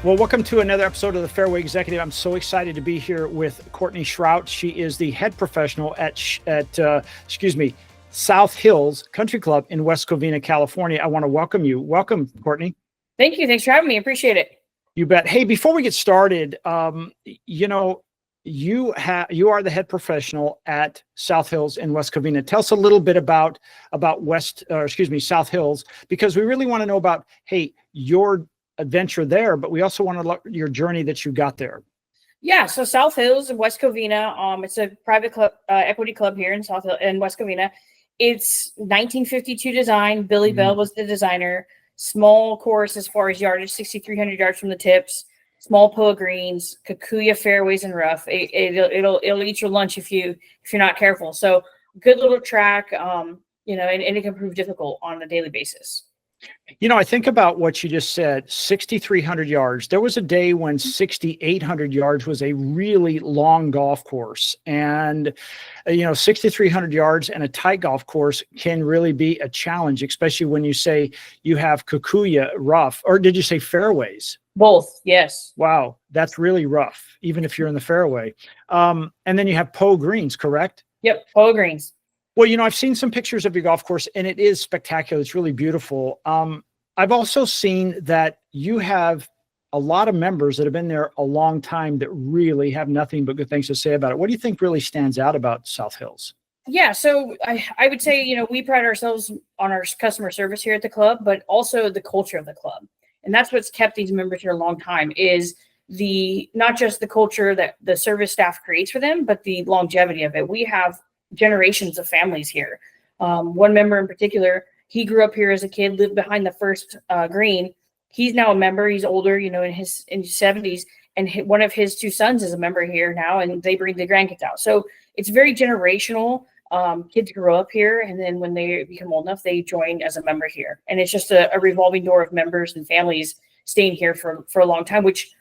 Well, welcome to another episode of the Fairway Executive. I'm so excited to be here with Courtney Shrout. She is the head professional at South Hills Country Club in West Covina, California. I want to welcome you. Welcome, Courtney. Thank you. Thanks for having me. Appreciate it. You bet. Hey, before we get started, you are the head professional at South Hills in West Covina. Tell us a little bit about South Hills, because we really want to know about, hey, your adventure there, but we also want to look at your journey that you got there. Yeah, so South Hills in West Covina, it's a private club, equity club here in South Hill in West Covina. It's 1952 design. Billy Bell was the designer. Small course as far as yardage, 6,300 yards from the tips. Small pull greens, Kikuya fairways and rough. It'll eat your lunch if you're not careful. So good little track, and it can prove difficult on a daily basis. I think about what you just said, 6,300 yards. There was a day when 6,800 yards was a really long golf course. And, 6,300 yards and a tight golf course can really be a challenge, especially when you say you have Kikuya rough, or did you say fairways? Both, yes. Wow, that's really rough, even if you're in the fairway. And then you have Poe greens, correct? Yep, Poe greens. Well, I've seen some pictures of your golf course, and it is spectacular. It's really beautiful. I've also seen that you have a lot of members that have been there a long time that really have nothing but good things to say about it. What do you think really stands out about South Hills? Yeah, so I would say, we pride ourselves on our customer service here at the club, but also the culture of the club. And that's what's kept these members here a long time, is not just the culture that the service staff creates for them, but the longevity of it. We have generations of families here. One member in particular, he grew up here as a kid, lived behind the first green. He's now a member. He's older, in his 70s, and one of his two sons is a member here now, and they bring the grandkids out. So it's very generational. Kids grow up here, and then when they become old enough, they join as a member here. And it's just a revolving door of members and families staying here for a long time, which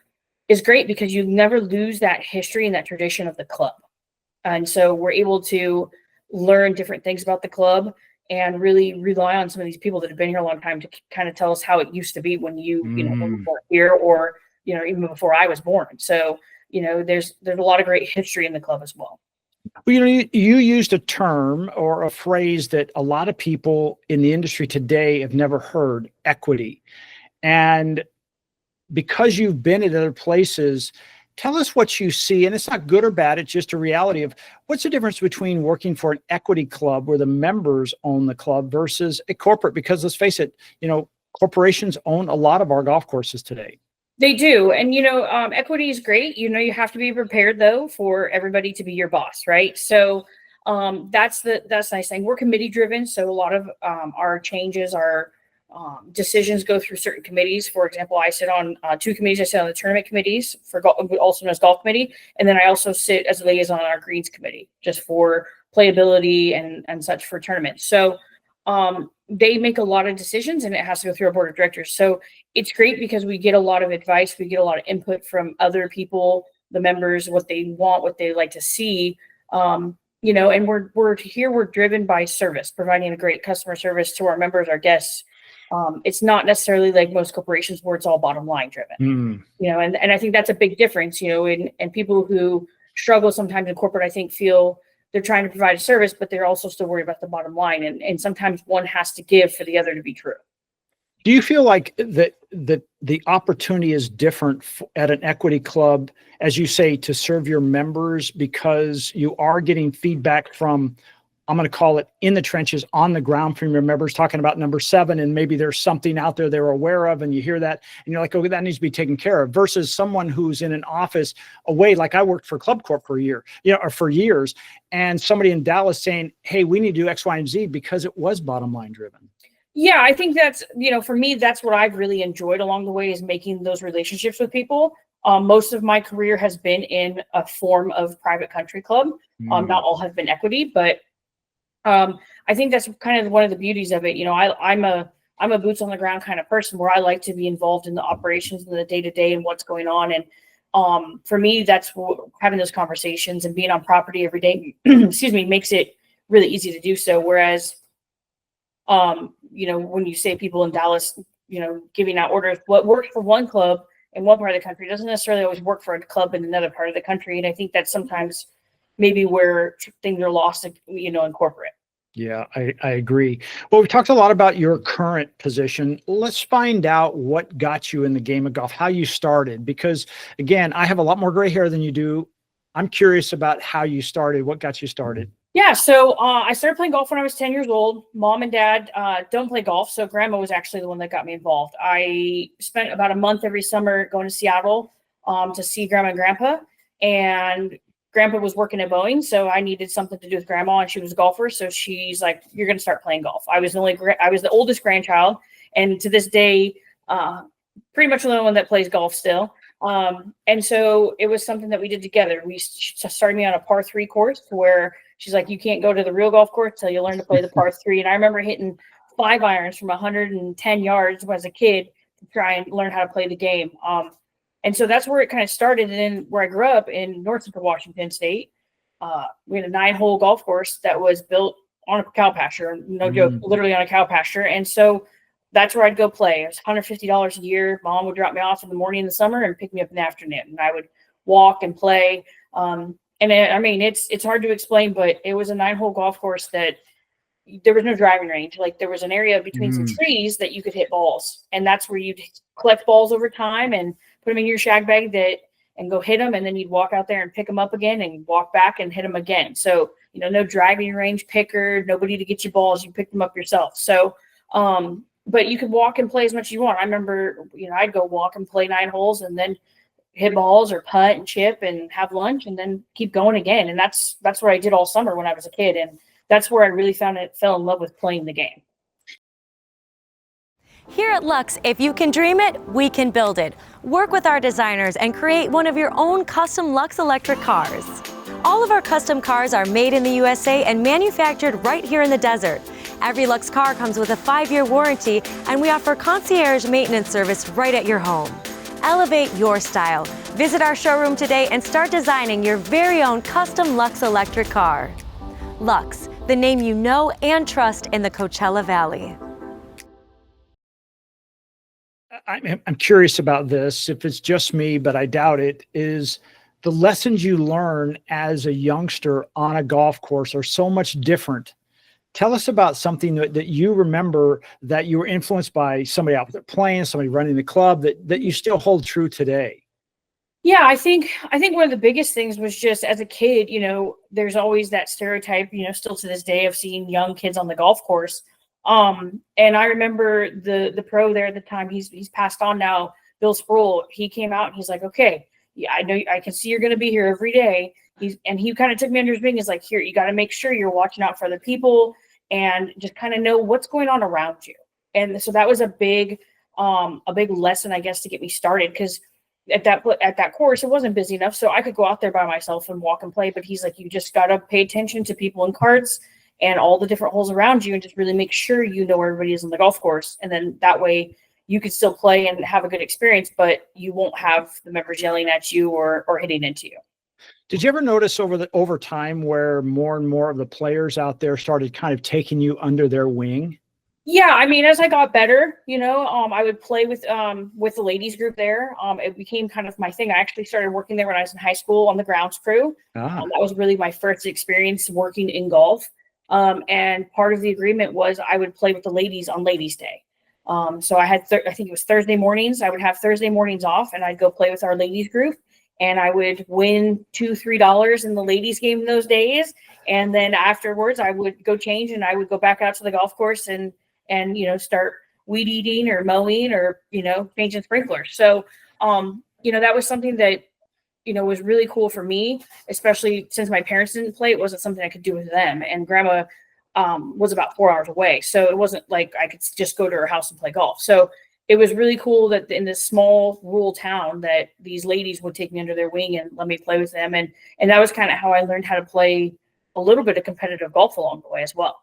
is great because you never lose that history and that tradition of the club. And so we're able to learn different things about the club and really rely on some of these people that have been here a long time to kind of tell us how it used to be when when we were here, or, even before I was born. So, there's a lot of great history in the club as well. Well, you used a term or a phrase that a lot of people in the industry today have never heard: equity. And because you've been at other places, tell us what you see, and it's not good or bad. It's just a reality of what's the difference between working for an equity club where the members own the club versus a corporate, because let's face it, corporations own a lot of our golf courses today. They do. And, equity is great. You have to be prepared, though, for everybody to be your boss, right? So that's nice thing. We're committee driven. So a lot of our changes, our decisions go through certain committees. For example, I sit on two committees. I sit on the tournament committees, also known as golf committee. And then I also sit as a liaison on our greens committee, just for playability and such for tournaments. So they make a lot of decisions, and it has to go through our board of directors. So it's great because we get a lot of advice. We get a lot of input from other people, the members, what they want, what they like to see. And we're here, we're driven by service, providing a great customer service to our members, our guests. It's not necessarily like most corporations where it's all bottom line driven, and I think that's a big difference, and people who struggle sometimes in corporate, I think, feel they're trying to provide a service, but they're also still worried about the bottom line. And sometimes one has to give for the other to be true. Do you feel like that the opportunity is different at an equity club, as you say, to serve your members, because you are getting feedback from, I'm going to call it, in the trenches, on the ground, from your members talking about number 7, and maybe there's something out there they're aware of, and you hear that and you're like, okay, that needs to be taken care of, versus someone who's in an office away, like I worked for Club Corp for a year, or for years, and somebody in Dallas saying, hey, we need to do X, Y, and Z, because it was bottom line driven. Yeah, I think that's, for me, that's what I've really enjoyed along the way, is making those relationships with people. Most of my career has been in a form of private country club. Not all have been equity, but I think that's kind of one of the beauties of it. I'm a boots on the ground kind of person, where I like to be involved in the operations and the day to day and what's going on. And for me, that's having those conversations and being on property every day, makes it really easy to do so. Whereas, when you say people in Dallas, giving out orders, what worked for one club in one part of the country doesn't necessarily always work for a club in another part of the country. And I think that's sometimes maybe where things are lost, in corporate. Yeah, I agree. Well, we talked a lot about your current position. Let's find out what got you in the game of golf, how you started, because again, I have a lot more gray hair than you do. I'm curious about how you started. What got you started? Yeah, so I started playing golf when I was 10 years old. Mom and dad don't play golf, so grandma was actually the one that got me involved. I spent about a month every summer going to Seattle to see grandma and grandpa, and grandpa was working at Boeing, so I needed something to do with grandma, and she was a golfer, so she's like, "You're going to start playing golf." I was the oldest grandchild, and to this day, pretty much the only one that plays golf still. And so it was something that we did together. She started me on a par 3 course where she's like, "You can't go to the real golf course till you learn to play the par 3." And I remember hitting 5 irons from 110 yards as a kid to try and learn how to play the game. And so that's where it kind of started. And then where I grew up in North Central Washington State, we had a 9-hole golf course that was built on a cow pasture, no joke, literally on a cow pasture. And so that's where I'd go play. It was $150 a year. Mom would drop me off in the morning in the summer and pick me up in the afternoon. And I would walk and play. It's hard to explain, but it was a 9-hole golf course that there was no driving range. Like there was an area between some trees that you could hit balls. And that's where you'd collect balls over time and put them in your shag bag and go hit them. And then you'd walk out there and pick them up again and walk back and hit them again. So, no driving range picker, nobody to get you balls. You pick them up yourself. So, but you could walk and play as much as you want. I remember, I'd go walk and play 9 holes and then hit balls or putt and chip and have lunch and then keep going again. And that's what I did all summer when I was a kid. And that's where I really fell in love with playing the game. Here at Lux, if you can dream it, we can build it. Work with our designers and create one of your own custom Lux electric cars. All of our custom cars are made in the USA and manufactured right here in the desert. Every Lux car comes with a 5-year warranty, and we offer concierge maintenance service right at your home. Elevate your style. Visit our showroom today and start designing your very own custom Lux electric car. Lux, the name you know and trust in the Coachella Valley. I'm curious about this. If it's just me, but I doubt it, is the lessons you learn as a youngster on a golf course are so much different. Tell us about something that you remember that you were influenced by somebody out there playing, somebody running the club that you still hold true today. Yeah, I think one of the biggest things was just as a kid, there's always that stereotype, still to this day of seeing young kids on the golf course. And I remember the pro there at the time, he's passed on now, Bill Sproul. He came out and he's like, "Okay, yeah, I know I can see you're going to be here every day." He kind of took me under his wing. He's like, "Here, you got to make sure you're watching out for other people and just kind of know what's going on around you." And so that was a big lesson, I guess, to get me started. Cause at that course, it wasn't busy enough. So I could go out there by myself and walk and play, but he's like, "You just got to pay attention to people in carts and all the different holes around you and just really make sure you know where everybody is on the golf course. And then that way you could still play and have a good experience, but you won't have the members yelling at you or hitting into you." Did you ever notice over time where more and more of the players out there started kind of taking you under their wing? Yeah, as I got better, I would play with the ladies group there. It became kind of my thing. I actually started working there when I was in high school on the grounds crew. That was really my first experience working in golf. And part of the agreement was I would play with the ladies on Ladies' Day. So I had, I think it was Thursday mornings. I would have Thursday mornings off and I'd go play with our ladies group. And I would win $2-3 in the ladies game those days. And then afterwards I would go change and I would go back out to the golf course and start weed eating or mowing or, changing sprinklers. So, that was something that, was really cool for me, especially since my parents didn't play. It wasn't something I could do with them. And grandma was about 4 hours away. So it wasn't like I could just go to her house and play golf. So it was really cool that in this small rural town that these ladies would take me under their wing and let me play with them. And that was kind of how I learned how to play a little bit of competitive golf along the way as well.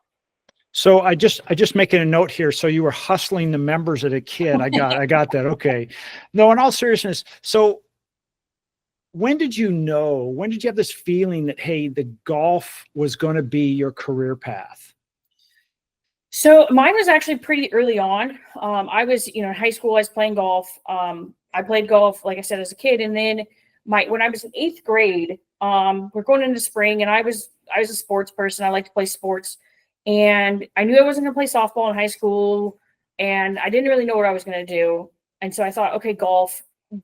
So I just making a note here. So you were hustling the members as a kid. I got that. Okay. No, in all seriousness. So when did you have this feeling that, hey, the golf was going to be your career path? So mine was actually pretty early on. I was, in high school, I was playing golf. I played golf, like I said, as a kid. And then when I was in 8th grade, we're going into spring, and I was a sports person. I like to play sports, and I knew I wasn't going to play softball in high school, and I didn't really know what I was going to do. And so I thought, okay, golf,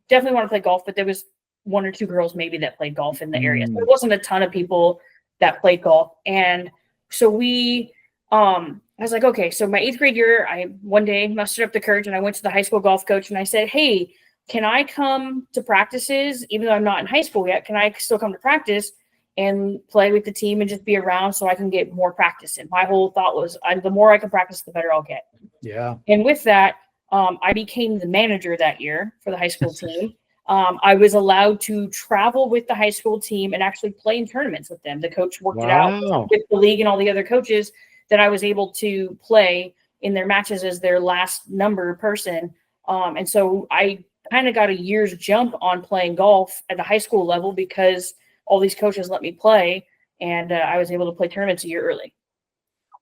definitely want to play golf, but there was 1 or 2 girls maybe that played golf in the area. So there wasn't a ton of people that played golf. And so I was like, okay, so my 8th grade year, I one day mustered up the courage and I went to the high school golf coach and I said, hey, can I come to practices? Even though I'm not in high school yet, can I still come to practice and play with the team and just be around so I can get more practice in? My whole thought was, the more I can practice, the better I'll get. Yeah. And with that, I became the manager that year for the high school team. I was allowed to travel with the high school team and actually play in tournaments with them. The coach worked it out with the league and all the other coaches that I was able to play in their matches as their last number person. And so I kind of got a year's jump on playing golf at the high school level because all these coaches let me play, and I was able to play tournaments a year early.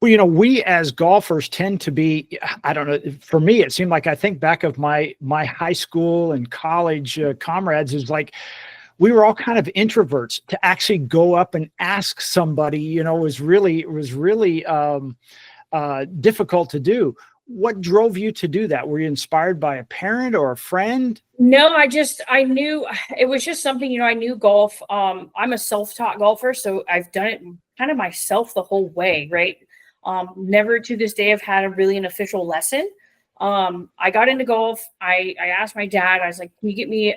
Well, we as golfers tend to be, I don't know, for me, it seemed like I think back of my high school and college comrades is like, we were all kind of introverts. To actually go up and ask somebody, was really difficult to do. What drove you to do that? Were you inspired by a parent or a friend? No, I knew it was just something, I knew golf. I'm a self-taught golfer, so I've done it kind of myself the whole way, right? Never to this day have had an official lesson. I got into golf. I asked my dad, I was like, can you get me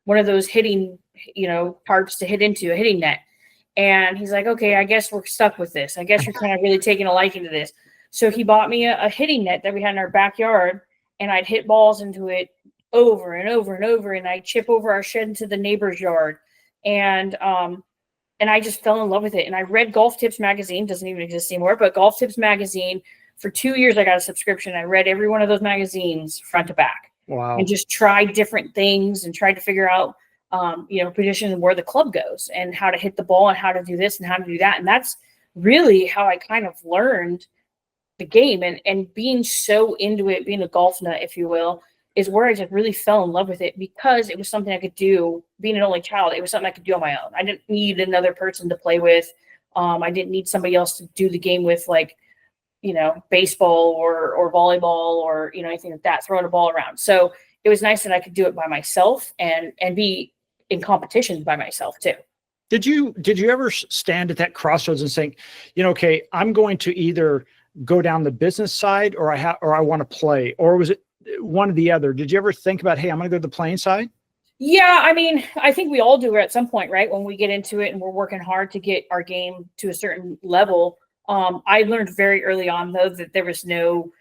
one of those hitting, tarps to hit into, a hitting net? And he's like, okay, I guess we're stuck with this. I guess you're kind of really taking a liking to this. So he bought me a hitting net that we had in our backyard, and I'd hit balls into it over and over and over, and I'd chip over our shed into the neighbor's yard. And I just fell in love with it. And I read Golf Tips magazine, doesn't even exist anymore, but Golf Tips magazine, for 2 years, I got a subscription. I read every one of those magazines front to back. Wow. And just tried different things and tried to figure out, position and where the club goes and how to hit the ball and how to do this and how to do that. And that's really how I kind of learned the game, and being so into it, being a golf nut, if you will, is where I just really fell in love with it, because it was something I could do. Being an only child, it was something I could do on my own. I didn't need another person to play with. I didn't need somebody else to do the game with, like, baseball or volleyball or, anything like that, throwing a ball around. So it was nice that I could do it by myself and be in competitions by myself too. Did you ever stand at that crossroads and think, okay, I'm going to either go down the business side or I want to play, or was it one or the other? Did you ever think about, hey, I'm going to go to the playing side? Yeah. I think we all do it at some point, right? When we get into it and we're working hard to get our game to a certain level. I learned very early on though, that there was no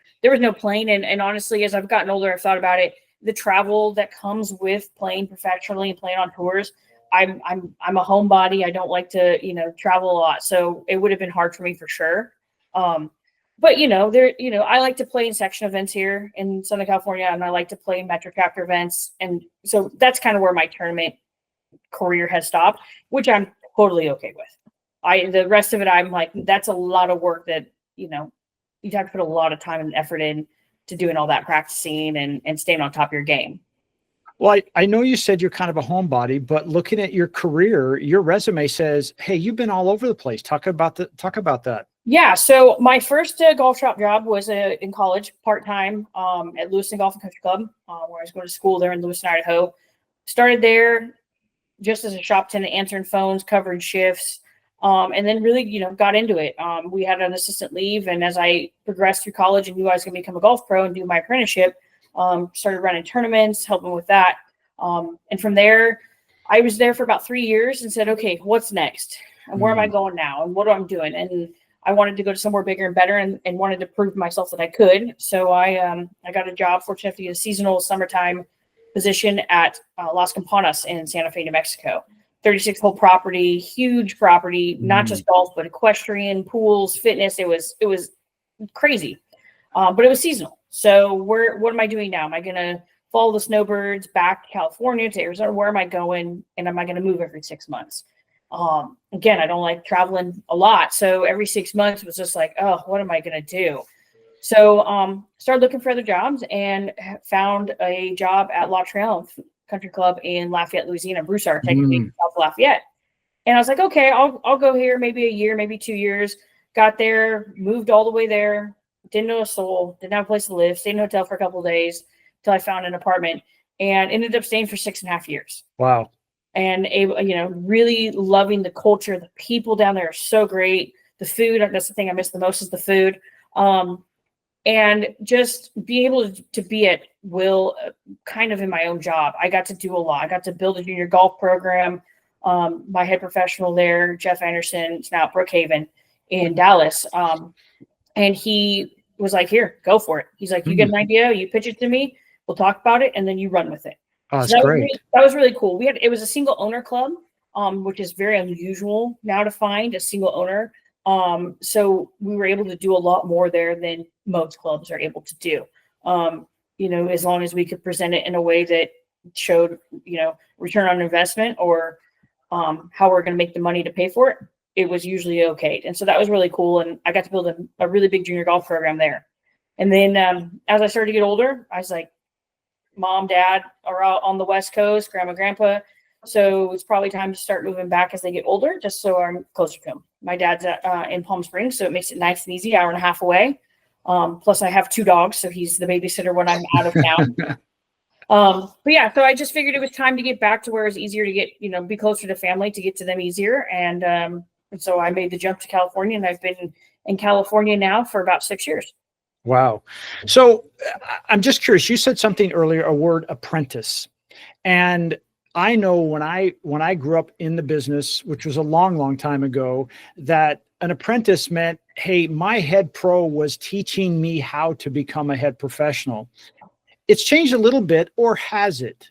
playing. And honestly, as I've gotten older, I've thought about it, the travel that comes with playing professionally and playing on tours. I'm a homebody. I don't like to, travel a lot. So it would have been hard for me for sure. But I like to play in section events here in Southern California, and I like to play in Metro Chapter events. And so that's kind of where my tournament career has stopped, which I'm totally okay with. The rest of it, I'm like, that's a lot of work that, you'd have to put a lot of time and effort in to doing all that practicing and staying on top of your game. Well, I know you said you're kind of a homebody, but looking at your career, your resume says, hey, you've been all over the place. Talk about that. Yeah. So my first golf shop job was in college, part-time at Lewiston Golf and Country Club, where I was going to school there in Lewiston, Idaho. Started there just as a shop attendant, answering phones, covering shifts, and then really, got into it. We had an assistant leave, and as I progressed through college and knew I was going to become a golf pro and do my apprenticeship, started running tournaments, helping with that. And from there, I was there for about 3 years and said, okay, what's next? And where am I going now? And what am I doing? And I wanted to go to somewhere bigger and better, and wanted to prove to myself that I could. So I got a job, fortunate enough to get a seasonal summertime position at Las Campanas in Santa Fe, New Mexico. 36-hole property, huge property, not just golf, but equestrian, pools, fitness. It was crazy, but it was seasonal. So what am I doing now? Am I going to follow the snowbirds back to California, to Arizona? Where am I going? And am I going to move every 6 months? Again, I don't like traveling a lot. So every 6 months was just like, oh, what am I going to do? So started looking for other jobs and found a job at La Trail Country Club in Lafayette, Louisiana, Broussard, technically South Lafayette. And I was like, okay, I'll go here maybe a year, maybe 2 years. Got there, moved all the way there, didn't know a soul, didn't have a place to live, stayed in a hotel for a couple of days until I found an apartment and ended up staying for 6.5 years. Wow. And really loving the culture. The people down there are so great. The food, that's the thing I miss the most, is the food. And just being able to be at will, kind of in my own job. I got to do a lot. I got to build a junior golf program. My head professional there, Jeff Anderson, is now at Brookhaven in Dallas. And he was like, here, go for it. He's like, you get an idea, you pitch it to me, we'll talk about it, and then you run with it. Oh, that's so great. That was really cool. It was a single owner club, which is very unusual now to find a single owner. So we were able to do a lot more there than most clubs are able to do. As long as we could present it in a way that showed, return on investment or how we're going to make the money to pay for it, it was usually okay. And so that was really cool. And I got to build a really big junior golf program there. And then as I started to get older, I was like, Mom, Dad are out on the West Coast, Grandma, Grandpa. So it's probably time to start moving back as they get older, just so I'm closer to them. My dad's in Palm Springs, so it makes it nice and easy, hour and a half away. Plus I have 2 dogs, so he's the babysitter when I'm out of town. But yeah, so I just figured it was time to get back to where it's easier to get, be closer to family, to get to them easier. And so I made the jump to California, and I've been in California now for about 6 years. Wow. So I'm just curious, you said something earlier, a word, apprentice. And I know when I grew up in the business, which was a long, long time ago, that an apprentice meant, hey, my head pro was teaching me how to become a head professional. It's changed a little bit, or has it?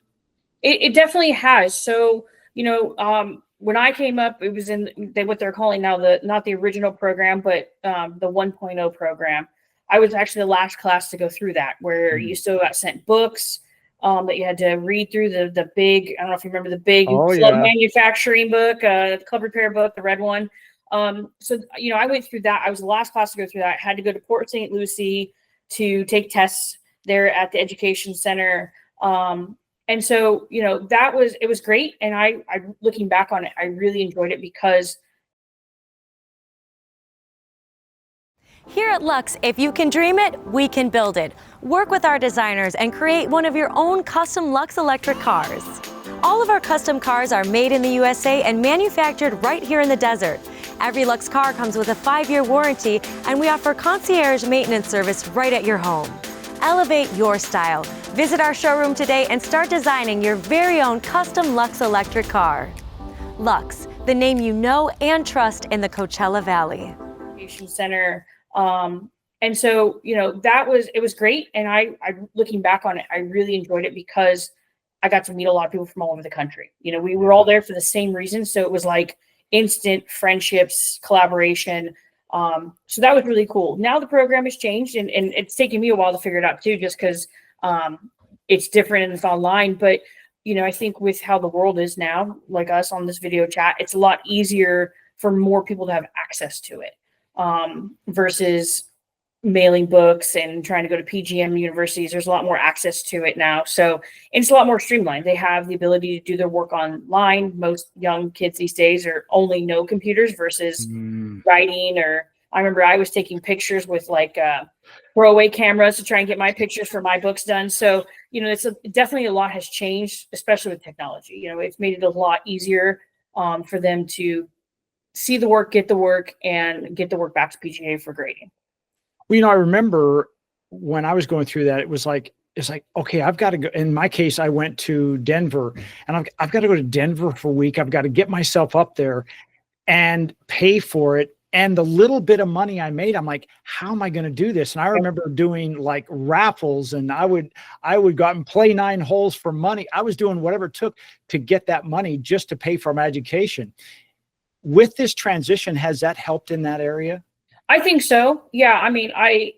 It definitely has. So, when I came up, it was in what they're calling now not the original program, but the 1.0 program. I was actually the last class to go through that, where you still got sent books that you had to read through the big, I don't know if you remember the big club manufacturing book, the club repair book, the red one. So, I went through that. I was the last class to go through that. I had to go to Port St. Lucie to take tests there at the education center. And so, it was great. And I looking back on it, I really enjoyed it because Here at Lux, if you can dream it, we can build it. Work with our designers and create one of your own custom Lux electric cars. All of our custom cars are made in the USA and manufactured right here in the desert. Every Lux car comes with a 5-year warranty, and we offer concierge maintenance service right at your home. Elevate your style. Visit our showroom today and start designing your very own custom Lux electric car. Lux, the name you know and trust in the Coachella Valley. Center. And so, it was great. And I looking back on it, I really enjoyed it because I got to meet a lot of people from all over the country. We were all there for the same reason. So it was like instant friendships, collaboration. So that was really cool. Now the program has changed, and it's taken me a while to figure it out too, just because it's different and it's online. But, I think with how the world is now, like us on this video chat, it's a lot easier for more people to have access to it. Versus mailing books and trying to go to PGM universities. There's a lot more access to it now. So it's a lot more streamlined. They have the ability to do their work online. Most young kids these days only know computers versus writing. Or I remember I was taking pictures with like throwaway cameras to try and get my pictures for my books done. So, it's definitely a lot has changed, especially with technology. It's made it a lot easier for them to see the work, get the work, and get the work back to PGA for grading. Well, I remember when I was going through that, it's like, okay, I've got to go. In my case, I went to Denver, and I've got to go to Denver for a week. I've got to get myself up there and pay for it. And the little bit of money I made, I'm like, how am I going to do this? And I remember doing like raffles, and I would go out and play 9 holes for money. I was doing whatever it took to get that money just to pay for my education. With this transition, has that helped in that area? I think so. Yeah. I mean, I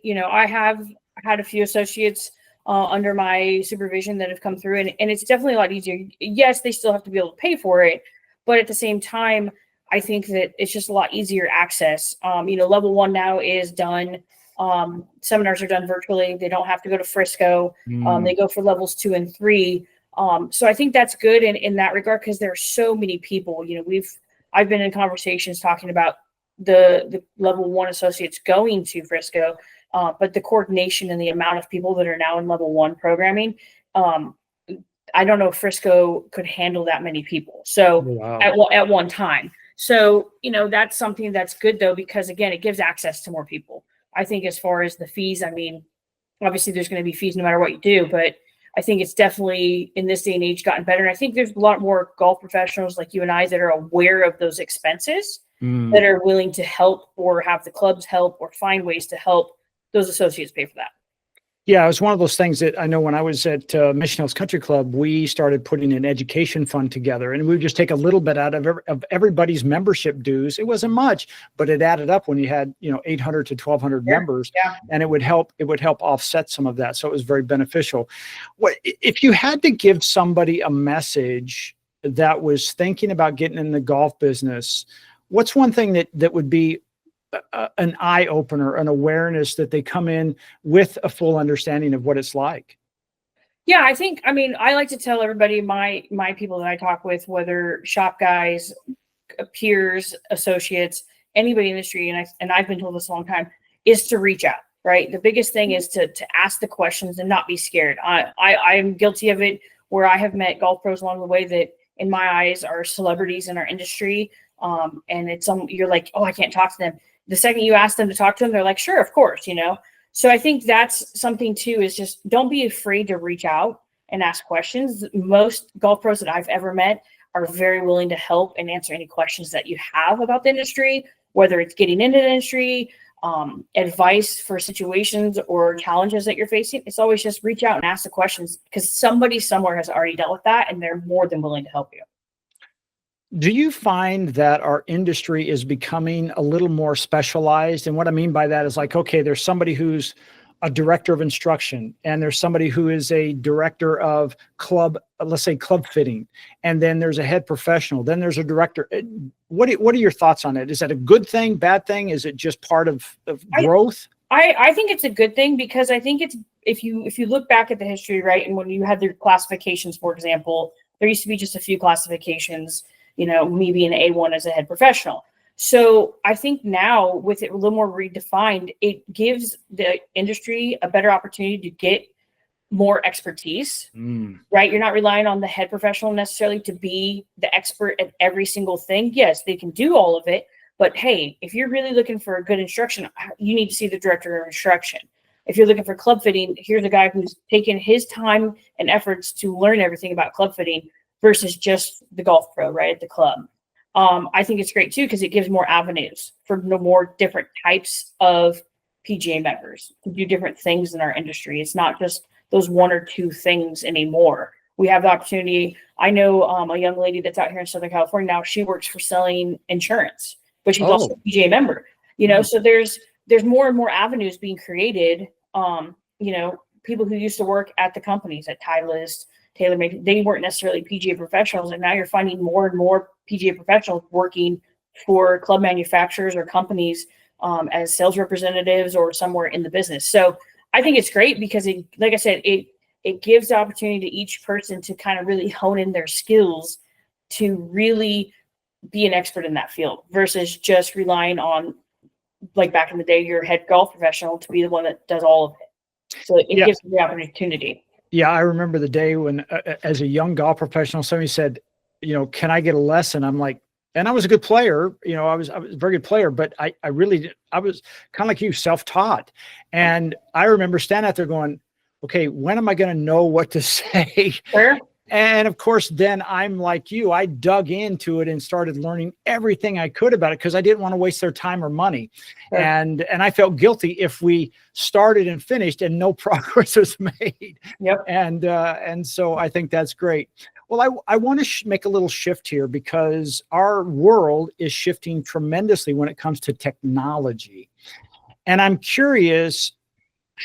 have had a few associates under my supervision that have come through, and it's definitely a lot easier. Yes, they still have to be able to pay for it, but at the same time, I think that it's just a lot easier access. Level 1 now is done Seminars are done virtually. They don't have to go to Frisco. They go for levels 2 and 3. So I think that's good in that regard, because there are so many people. I've been in conversations talking about the level 1 associates going to Frisco, but the coordination and the amount of people that are now in level 1 programming, I don't know if Frisco could handle that many people. So at one time. So, that's something that's good though, because again, it gives access to more people. I think as far as the fees, I mean, obviously there's going to be fees no matter what you do, but I think it's definitely in this day and age gotten better. And I think there's a lot more golf professionals like you and I that are aware of those expenses, that are willing to help or have the clubs help or find ways to help those associates pay for that. Yeah, it was one of those things that I know when I was at Mission Hills Country Club, we started putting an education fund together, and we would just take a little bit out of everybody's membership dues. It wasn't much, but it added up when you had 800 to 1,200 members, and it would help offset some of that. So it was very beneficial. What if you had to give somebody a message that was thinking about getting in the golf business? What's one thing that would be an eye opener, an awareness that they come in with a full understanding of what it's like? Yeah, I like to tell everybody, my people that I talk with, whether shop guys, peers, associates, anybody in the industry, and I've been told this a long time, is to reach out, right? The biggest thing is to ask the questions and not be scared. I'm guilty of it, where I have met golf pros along the way that in my eyes are celebrities in our industry. And you're like, oh, I can't talk to them. The second you ask them to talk to them, they're like, sure, of course, So I think that's something too, is just don't be afraid to reach out and ask questions. Most golf pros that I've ever met are very willing to help and answer any questions that you have about the industry, whether it's getting into the industry, advice for situations or challenges that you're facing. It's always just reach out and ask the questions, because somebody somewhere has already dealt with that and they're more than willing to help you. Do you find that our industry is becoming a little more specialized? And what I mean by that is like, okay, there's somebody who's a director of instruction, and there's somebody who is a director of club, let's say club fitting, and then there's a head professional, then there's a director. What are your thoughts on it? Is that a good thing, bad thing? Is it just part of growth? I think it's a good thing, because I think it's, if you look back at the history, right, and when you had the classifications, for example, there used to be just a few classifications, me being an A1 as a head professional. So I think now with it a little more redefined, it gives the industry a better opportunity to get more expertise, right? You're not relying on the head professional necessarily to be the expert at every single thing. Yes, they can do all of it, but hey, if you're really looking for a good instruction, you need to see the director of instruction. If you're looking for club fitting, here's a guy who's taken his time and efforts to learn everything about club fitting versus just the golf pro, right, at the club. I think it's great too, because it gives more avenues for more different types of PGA members to do different things in our industry. It's not just those one or two things anymore. We have the opportunity. I know a young lady that's out here in Southern California now. She works for selling insurance, but she's also a PGA member. So there's more and more avenues being created. People who used to work at the companies at Titleist, TaylorMade, they weren't necessarily PGA professionals, and now you're finding more and more PGA professionals working for club manufacturers or companies as sales representatives or somewhere in the business. So I think it's great, because it, like I said, it gives the opportunity to each person to kind of really hone in their skills to really be an expert in that field, versus just relying on, like back in the day, your head golf professional to be the one that does all of it. So it gives them the opportunity. Yeah, I remember the day when, as a young golf professional, somebody said, can I get a lesson? I'm like, and I was a good player, I was a very good player, but I was kind of like you, self-taught. And I remember standing out there going, okay, when am I going to know what to say? Sure. And of course, then I'm like you, I dug into it and started learning everything I could about it, because I didn't want to waste their time or money. Sure. And I felt guilty if we started and finished and no progress was made. Yep. And so I think that's great. Well, I want to make a little shift here, because our world is shifting tremendously when it comes to technology. And I'm curious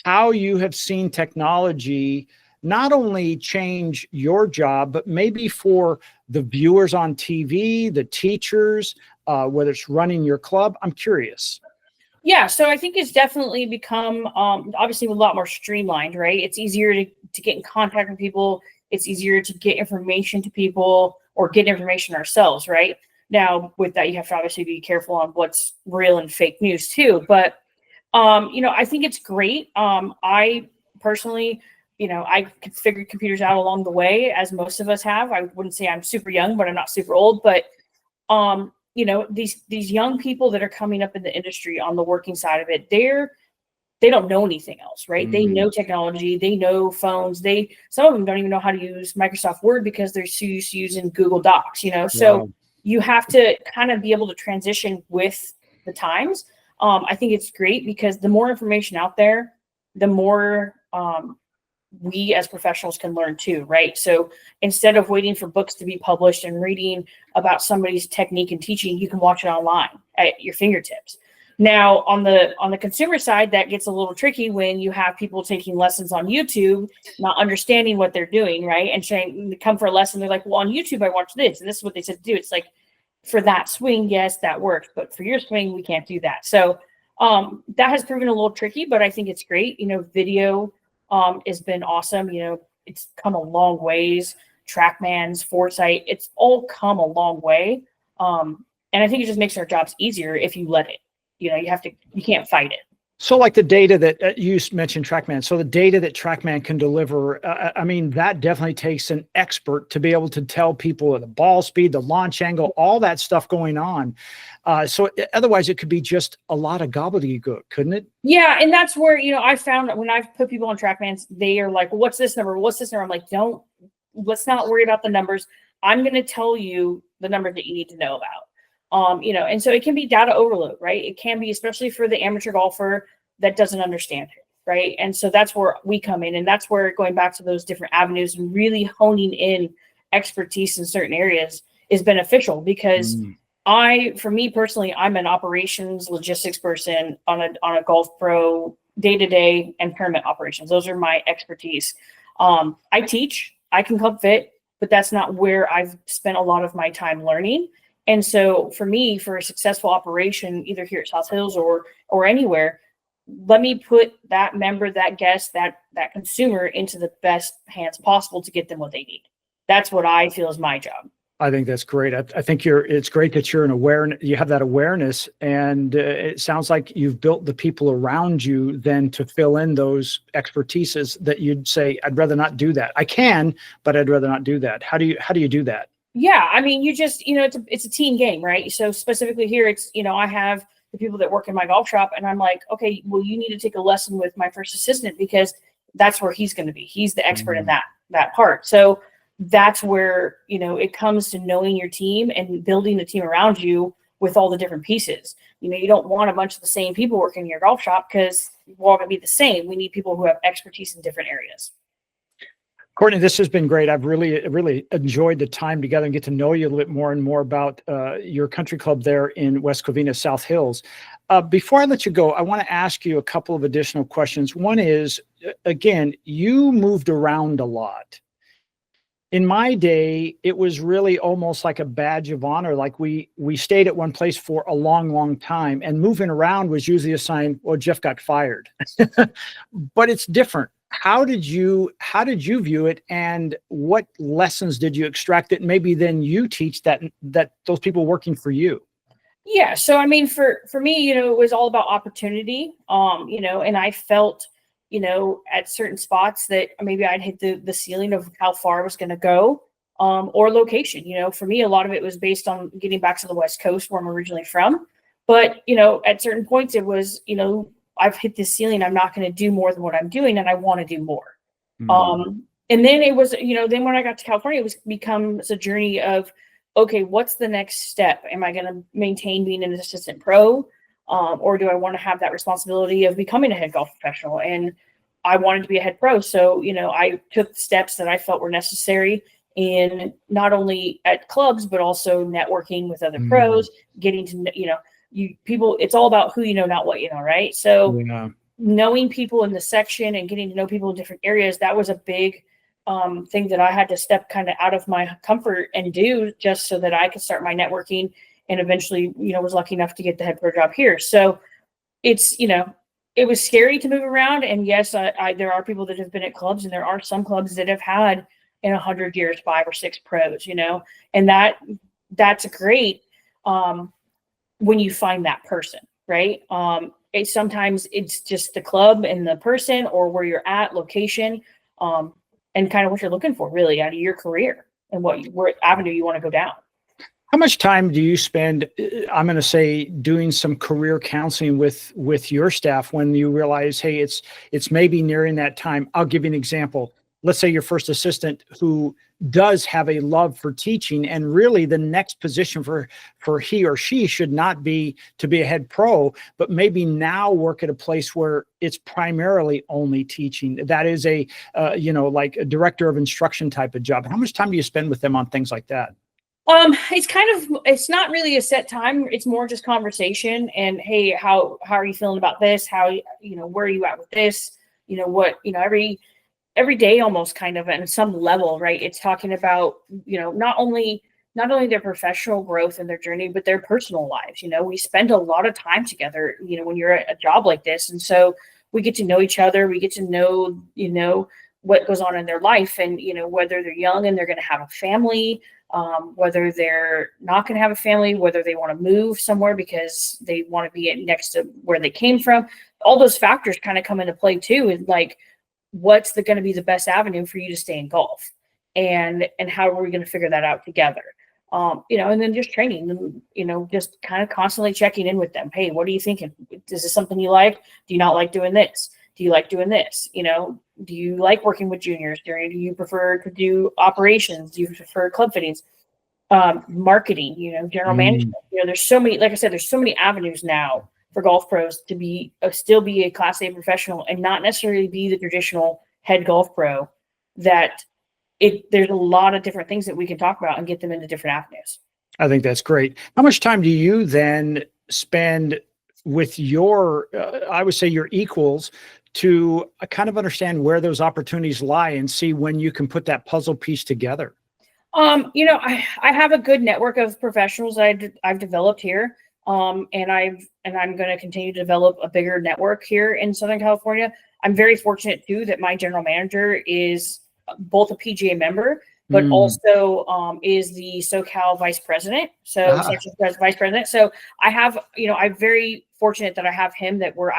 how you have seen technology not only change your job, but maybe for the viewers on TV, the teachers, whether it's running your club. I'm curious. Yeah, so I think it's definitely become obviously a lot more streamlined, right? It's easier to get in contact with people. It's easier to get information to people or get information ourselves, right? Now, with that, you have to obviously be careful on what's real and fake news too. But I think it's great. I personally, I figured computers out along the way, as most of us have. I wouldn't say I'm super young, but I'm not super old. But these young people that are coming up in the industry on the working side of it, they don't know anything else, right? They know technology, they know phones, some of them don't even know how to use Microsoft Word because they're so used to using Google Docs, so Wow. you have to kind of be able to transition with the times. I think it's great because the more information out there, the more we as professionals can learn too, right? So instead of waiting for books to be published and reading about somebody's technique and teaching, you can watch it online at your fingertips. Now, on the consumer side, that gets a little tricky when you have people taking lessons on YouTube, not understanding what they're doing, right? And saying, come for a lesson, they're like, well, on YouTube, I watched this, and this is what they said to do. It's like, for that swing, yes, that works, but for your swing, we can't do that. So that has proven a little tricky, but I think it's great. Video has been awesome. It's come a long ways. TrackMans, Foresight, it's all come a long way. And I think it just makes our jobs easier if you let it. You can't fight it. So like the data that you mentioned TrackMan. So the data that TrackMan can deliver, that definitely takes an expert to be able to tell people the ball speed, the launch angle, all that stuff going on. So otherwise it could be just a lot of gobbledygook, couldn't it? Yeah. And that's where, I found that when I've put people on TrackMans, they are like, well, what's this number? What's this number? I'm like, let's not worry about the numbers. I'm going to tell you the number that you need to know about. And so it can be data overload, right? It can be, especially for the amateur golfer that doesn't understand it, right? And so that's where we come in, and that's where going back to those different avenues and really honing in expertise in certain areas is beneficial because for me personally, I'm an operations logistics person on a golf pro day-to-day and tournament operations. Those are my expertise. I teach, I can club fit, but that's not where I've spent a lot of my time learning. And so for me, for a successful operation, either here at South Hills or anywhere, let me put that member, that guest, that consumer into the best hands possible to get them what they need. That's what I feel is my job. I think that's great. I think it's great that you have that awareness, and it sounds like you've built the people around you then to fill in those expertises that you'd say, I'd rather not do that. I can, but I'd rather not do that. How do you do that? Yeah, I mean, you just, it's a team game, right? So specifically here, it's, I have the people that work in my golf shop, and I'm like, okay, well, you need to take a lesson with my first assistant because that's where he's going to be. He's the expert in that part. So that's where, it comes to knowing your team and building the team around you with all the different pieces. You don't want a bunch of the same people working in your golf shop because we're all going to be the same. We need people who have expertise in different areas. Courtney, this has been great. I've really enjoyed the time together and get to know you a little bit more and more about your country club there in West Covina, South Hills. Before I let you go, I want to ask you a couple of additional questions. One is, again, you moved around a lot. In my day, it was really almost like a badge of honor. Like we stayed at one place for a long, long time, and moving around was usually a sign, well, Jeff got fired. But it's different. How did you view it, and what lessons did you extract that maybe then you teach that those people working for you? Yeah. So, I mean, for me, it was all about opportunity, and I felt, at certain spots that maybe I'd hit the ceiling of how far I was going to go, or location. For me, a lot of it was based on getting back to the West Coast where I'm originally from. But, at certain points it was, I've hit this ceiling. I'm not going to do more than what I'm doing, and I want to do more. And then it was, then when I got to California, it becomes a journey of, okay, what's the next step? Am I going to maintain being an assistant pro? Or do I want to have that responsibility of becoming a head golf professional? And I wanted to be a head pro. So, I took steps that I felt were necessary in not only at clubs, but also networking with other pros, getting to, people, it's all about who you know, not what you know, right? So knowing people in the section and getting to know people in different areas, that was a big thing that I had to step kind of out of my comfort and do just so that I could start my networking, and eventually, was lucky enough to get the head pro job here. So it's, it was scary to move around. And yes, there are people that have been at clubs, and there are some clubs that have had in 100 years, 5 or 6 pros, and that's great. When you find that person, right? Sometimes it's just the club and the person, or where you're at, location, and kind of what you're looking for really out of your career and what avenue you want to go down. How much time do you spend, I'm going to say, doing some career counseling with your staff when you realize, hey, it's maybe nearing that time? I'll give you an example. Let's say your first assistant who does have a love for teaching, and really the next position for he or she should not be to be a head pro, but maybe now work at a place where it's primarily only teaching. That is a, like a director of instruction type of job. How much time do you spend with them on things like that? It's not really a set time. It's more just conversation and, hey, how are you feeling about this? How, where are you at with this? Every day almost kind of at some level, right? It's talking about, not only their professional growth and their journey, but their personal lives. We spend a lot of time together, when you're at a job like this. And so we get to know each other. We get to know, what goes on in their life, and, whether they're young and they're going to have a family, whether they're not going to have a family, whether they want to move somewhere because they want to be next to where they came from. All those factors kind of come into play too. And like, what's going to be the best avenue for you to stay in golf, and how are we going to figure that out together? And then just training, just kind of constantly checking in with them. Hey, what are you thinking? Is this something you like? Do you not like doing this? Do you like doing this? Do you like working with juniors? Do you prefer to do operations? Do you prefer club fittings? Marketing, general management. There's so many, like I said, there's so many avenues now for golf pros to still be a Class A professional and not necessarily be the traditional head golf pro. There's a lot of different things that we can talk about and get them into different avenues. I think that's great. How much time do you then spend with your, I would say your equals, to kind of understand where those opportunities lie and see when you can put that puzzle piece together? I have a good network of professionals I've developed here. And I'm going to continue to develop a bigger network here in Southern California. I'm very fortunate too that my general manager is both a PGA member, but also is the SoCal vice president. So vice president. So I have, I'm very fortunate that I have him, that where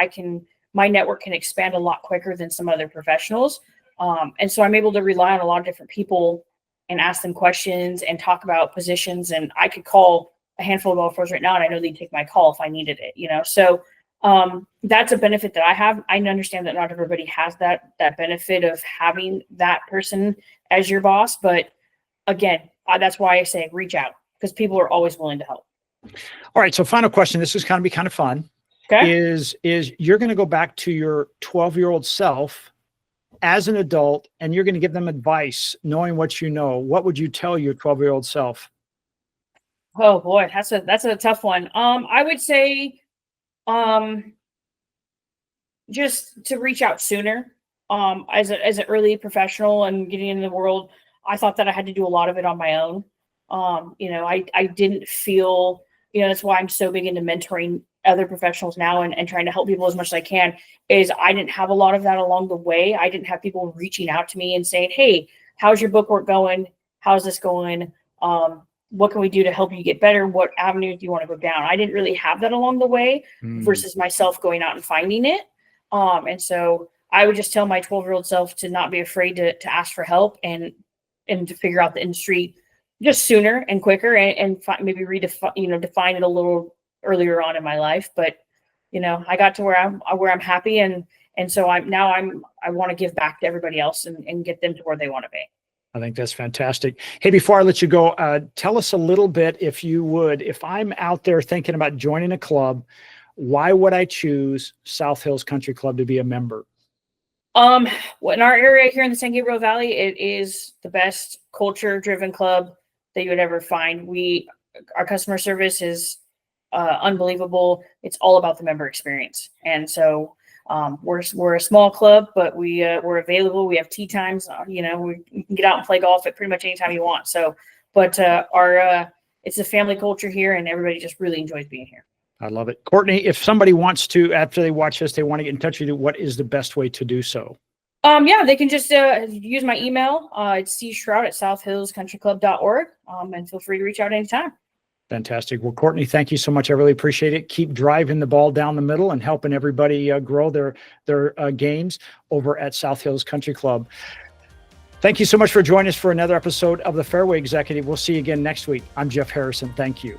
my network can expand a lot quicker than some other professionals. And so I'm able to rely on a lot of different people and ask them questions and talk about positions. And I could call a handful of golfers right now, and I know they'd take my call if I needed it, So that's a benefit that I have. I understand that not everybody has that benefit of having that person as your boss. But again, that's why I say reach out, because people are always willing to help. All right. So final question, this is going to be kind of fun. Okay. Is you're going to go back to your 12-year-old self as an adult, and you're going to give them advice, knowing what you know. What would you tell your 12-year-old self? Oh boy, that's a tough one. I would say, just to reach out sooner. As an early professional and getting into the world, I thought that I had to do a lot of it on my own. I didn't feel, that's why I'm so big into mentoring other professionals now and trying to help people as much as I can, is I didn't have a lot of that along the way. I didn't have people reaching out to me and saying, hey, how's your bookwork going? How's this going? What can we do to help you get better? What avenues do you want to go down? I didn't really have that along the way versus myself going out and finding it. And so I would just tell my 12-year-old self to not be afraid to ask for help and to figure out the industry just sooner and quicker and maybe define it a little earlier on in my life. But, I got to where I'm happy. And so I want to give back to everybody else and get them to where they want to be. I think that's fantastic. Hey, before I let you go, tell us a little bit, if you would, if I'm out there thinking about joining a club, why would I choose South Hills Country Club to be a member? Well, in our area here in the San Gabriel Valley, it is the best culture-driven club that you would ever find. Our customer service is unbelievable. It's all about the member experience. And so we're a small club, but we're available. We have tee times. We can get out and play golf at pretty much any time you want. So, but it's a family culture here, and everybody just really enjoys being here. I love it. Courtney, if somebody wants to, after they watch this, they want to get in touch with you, what is the best way to do so? Yeah, they can just use my email. It's cshrout@southhillscountryclub.org. And feel free to reach out anytime. Fantastic. Well, Courtney, thank you so much. I really appreciate it. Keep driving the ball down the middle and helping everybody grow their games over at South Hills Country Club. Thank you so much for joining us for another episode of the Fairway Executive. We'll see you again next week. I'm Jeff Harrison. Thank you.